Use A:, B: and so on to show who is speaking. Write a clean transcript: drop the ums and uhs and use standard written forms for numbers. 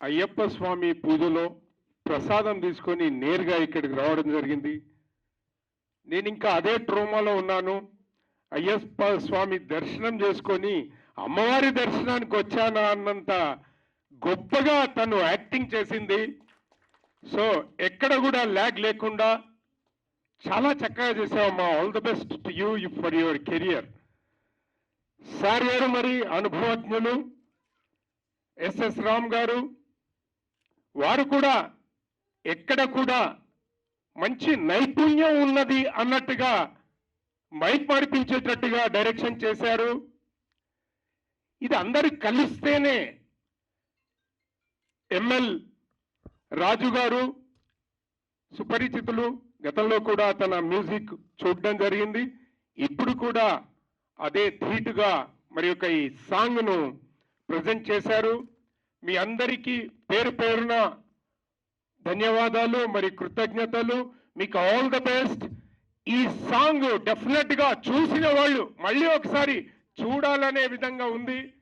A: అయ్యప్ప స్వామి పూజలో ప్రసాదం తీసుకొని నేరుగా ఇక్కడికి రావడం జరిగింది. నేను ఇంకా అదే ట్రోమాలో ఉన్నాను. అయ్యప్ప స్వామి దర్శనం చేసుకొని అమ్మవారి దర్శనానికి వచ్చానా అన్నంత గొప్పగా తను యాక్టింగ్ చేసింది. సో ఎక్కడ కూడా ల్యాగ్ లేకుండా చాలా చక్కగా చేసావమ్మా. All the best to you for your career. Sir గారు మరి అనుభవజ్ఞులు ఎస్ఎస్ రామ్ గారు, వారు కూడా ఎక్కడ కూడా మంచి నైపుణ్యం ఉన్నది అన్నట్టుగా మైక్ మరిపించేటట్టుగా డైరెక్షన్ చేశారు. ఇది అందరు కలిస్తేనే. ఎంఎల్ రాజు గారు సుపరిచితులు, గతంలో కూడా తన మ్యూజిక్ చూడడం జరిగింది. ఇప్పుడు కూడా అదే ధీటుగా మరి యొక్క ఈ సాంగ్ను ప్రజెంట్ చేశారు. మీ అందరికీ పేరు పేరున ధన్యవాదాలు మరి కృతజ్ఞతలు. మీకు ఆల్ ద బెస్ట్. ఈ సాంగ్ డెఫినెట్ గా చూసిన వాళ్ళు మళ్ళీ ఒకసారి చూడాలనే విధంగా ఉంది.